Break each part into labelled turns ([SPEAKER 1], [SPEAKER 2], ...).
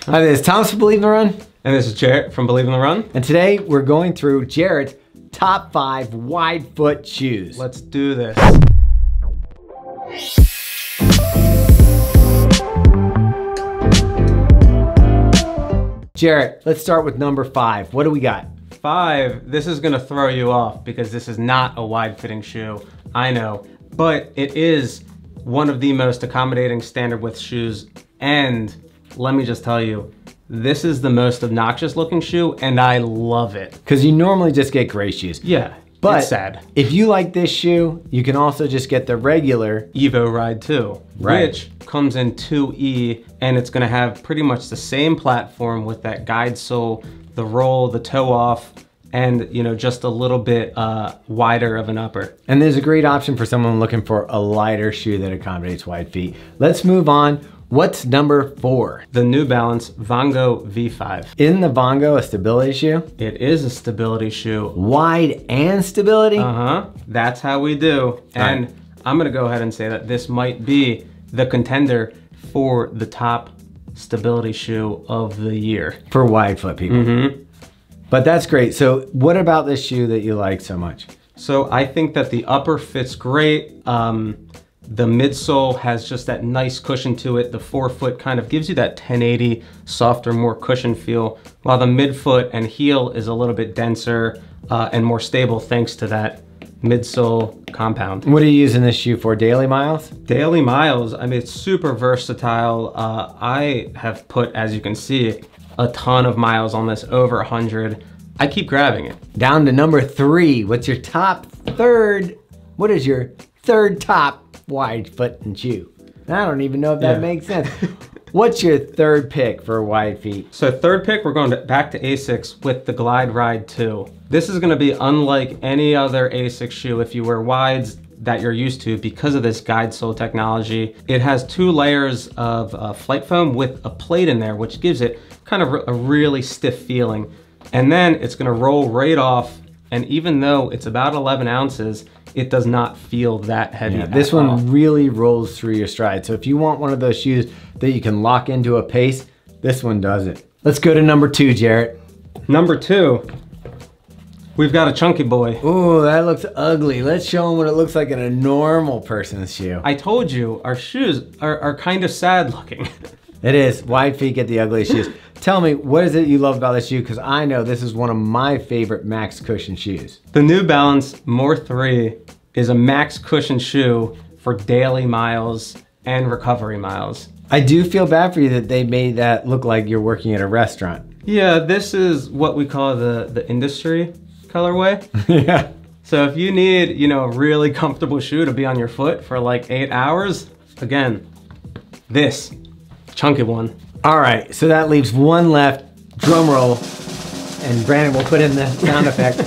[SPEAKER 1] Hi, this is Thomas from Believe in the Run.
[SPEAKER 2] And this is Jarrett from Believe in the Run.
[SPEAKER 1] And today we're going through Jarrett's top 5 wide foot shoes.
[SPEAKER 2] Let's do this.
[SPEAKER 1] Jarrett, let's start with number 5. What do we got?
[SPEAKER 2] 5, this is gonna throw you off because this is not a wide fitting shoe, I know, but it is one of the most accommodating standard width shoes, and let me just tell you, this is the most obnoxious looking shoe and I love it.
[SPEAKER 1] Because you normally just get gray shoes.
[SPEAKER 2] Yeah,
[SPEAKER 1] but
[SPEAKER 2] it's sad.
[SPEAKER 1] If you like this shoe, you can also just get the regular
[SPEAKER 2] Evo Ride 2, which comes in 2E, and it's gonna have pretty much the same platform with that guide sole, the roll, the toe off, and just a little bit wider of an upper.
[SPEAKER 1] And there's a great option for someone looking for a lighter shoe that accommodates wide feet. Let's move on. What's number 4?
[SPEAKER 2] The New Balance VONGO V5.
[SPEAKER 1] Isn't the VONGO a stability shoe?
[SPEAKER 2] It is a stability shoe.
[SPEAKER 1] Wide and stability?
[SPEAKER 2] Uh-huh, that's how we do. And I'm gonna go ahead and say that this might be the contender for the top stability shoe of the year.
[SPEAKER 1] For wide foot people.
[SPEAKER 2] Mm-hmm.
[SPEAKER 1] But that's great. So what about this shoe that you like so much?
[SPEAKER 2] So I think that the upper fits great. The midsole has just that nice cushion to it. The forefoot kind of gives you that 1080 softer, more cushion feel, while the midfoot and heel is a little bit denser and more stable thanks to that midsole compound.
[SPEAKER 1] What are you using this shoe for, daily miles?
[SPEAKER 2] Daily miles, I mean, it's super versatile. I have put, as you can see, a ton of miles on this, over 100. I keep grabbing it. Down
[SPEAKER 1] to number 3, what's your top third? What is your third top wide foot and shoe? I don't even know if that makes sense. What's your third pick for wide feet?
[SPEAKER 2] So third pick, we're going back to ASICS with the Glide Ride 2. This is gonna be unlike any other ASICS shoe if you wear wides that you're used to because of this guide sole technology. It has 2 layers of flight foam with a plate in there, which gives it kind of a really stiff feeling. And then it's gonna roll right off, and even though it's about 11 ounces, it does not feel that heavy. Yeah,
[SPEAKER 1] this one really rolls through your stride. So if you want one of those shoes that you can lock into a pace, this one does it. Let's go to number 2, Jarrett.
[SPEAKER 2] Number 2, we've got a chunky boy.
[SPEAKER 1] Ooh, that looks ugly. Let's show them what it looks like in a normal person's shoe.
[SPEAKER 2] I told you, our shoes are kind of sad looking.
[SPEAKER 1] It is. Wide feet get the ugliest shoes. Tell me, what is it you love about this shoe? Because I know this is one of my favorite max cushion shoes.
[SPEAKER 2] The New Balance More 3 is a max cushion shoe for daily miles and recovery miles.
[SPEAKER 1] I do feel bad for you that they made that look like you're working at a restaurant.
[SPEAKER 2] Yeah, this is what we call the industry colorway.
[SPEAKER 1] Yeah.
[SPEAKER 2] So if you need, a really comfortable shoe to be on your foot for like 8 hours, again, this chunky one.
[SPEAKER 1] All right, so that leaves one left, drum roll, and Brandon will put in the sound effect.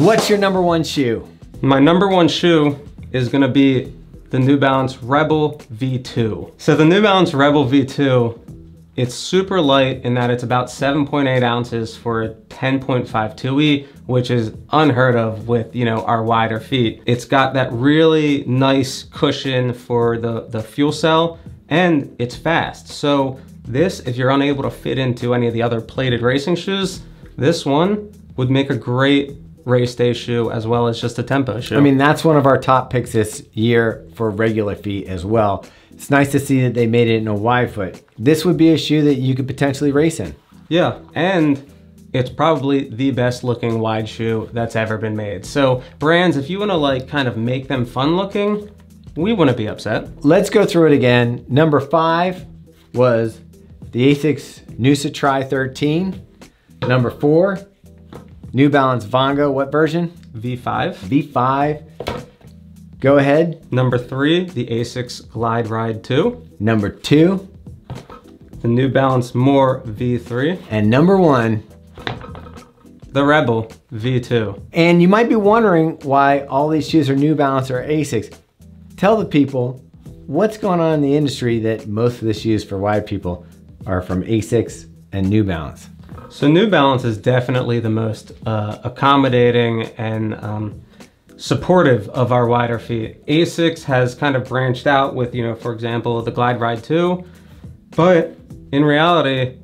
[SPEAKER 1] What's your number 1 shoe?
[SPEAKER 2] My number 1 shoe is gonna be the New Balance Rebel V2. So the New Balance Rebel V2, it's super light in that it's about 7.8 ounces for a 10.5 2E, which is unheard of with, our wider feet. It's got that really nice cushion for the fuel cell, and it's fast. So this, if you're unable to fit into any of the other plated racing shoes, this one would make a great race day shoe as well as just a tempo shoe.
[SPEAKER 1] I mean, that's one of our top picks this year for regular feet as well. It's nice to see that they made it in a wide foot. This would be a shoe that you could potentially race in.
[SPEAKER 2] Yeah, and it's probably the best looking wide shoe that's ever been made. So brands, if you wanna kind of make them fun looking, we wouldn't be upset.
[SPEAKER 1] Let's go through it again. Number 5 was the ASICS NOOSA Tri 13. Number 4, New Balance VONGO, what version?
[SPEAKER 2] V5.
[SPEAKER 1] V5. Go ahead.
[SPEAKER 2] Number 3, the ASICS Glide Ride 2.
[SPEAKER 1] Number 2,
[SPEAKER 2] the New Balance More V3.
[SPEAKER 1] And number 1,
[SPEAKER 2] the Rebel V2.
[SPEAKER 1] And you might be wondering why all these shoes are New Balance or ASICS. Tell the people what's going on in the industry that most of the shoes for wide people are from ASICS and New Balance.
[SPEAKER 2] So New Balance is definitely the most accommodating and supportive of our wider feet. ASICS has kind of branched out with, for example, the Glide Ride 2, but in reality,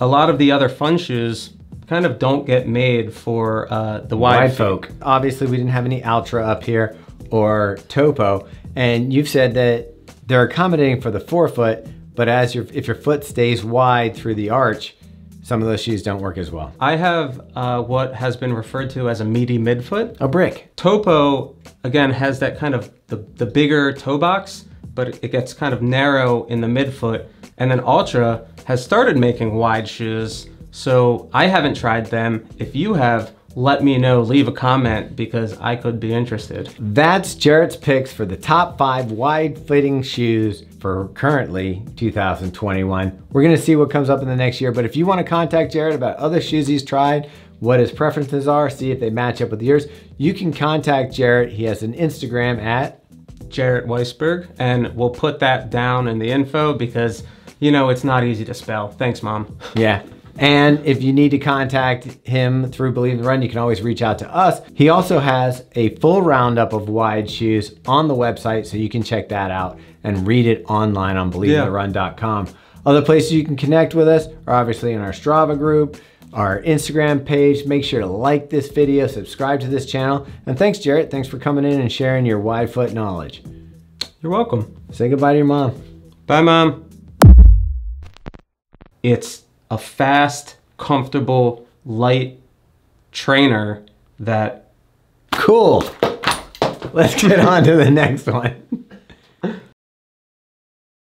[SPEAKER 2] a lot of the other fun shoes kind of don't get made for the wide
[SPEAKER 1] folk. Obviously, we didn't have any Ultra up here or Topo, and you've said that they're accommodating for the forefoot, but if your foot stays wide through the arch, some of those shoes don't work as well.
[SPEAKER 2] I have what has been referred to as a meaty midfoot.
[SPEAKER 1] A brick.
[SPEAKER 2] Topo, again, has that kind of the bigger toe box, but it gets kind of narrow in the midfoot. And then Ultra has started making wide shoes. So I haven't tried them. If you have, let me know, leave a comment because I could be interested.
[SPEAKER 1] That's Jarrett's picks for the top 5 wide fitting shoes for currently 2021. We're gonna see what comes up in the next year, but if you wanna contact Jarrett about other shoes he's tried, what his preferences are, see if they match up with yours, you can contact Jarrett. He has an Instagram at
[SPEAKER 2] Jarrett Weisberg, and we'll put that down in the info because, you know, it's not easy to spell. Thanks, Mom.
[SPEAKER 1] Yeah. And if you need to contact him through Believe in the Run, you can always reach out to us. He also has a full roundup of wide shoes on the website, so you can check that out and read it online on believeintherun.com. Other places you can connect with us are obviously in our Strava group, our Instagram page. Make sure to like this video, subscribe to this channel. And thanks, Jarrett. Thanks for coming in and sharing your wide foot knowledge.
[SPEAKER 2] You're welcome.
[SPEAKER 1] Say goodbye to your mom.
[SPEAKER 2] Bye, Mom. It's a fast, comfortable, light trainer that...
[SPEAKER 1] Cool. Let's get on to the next one.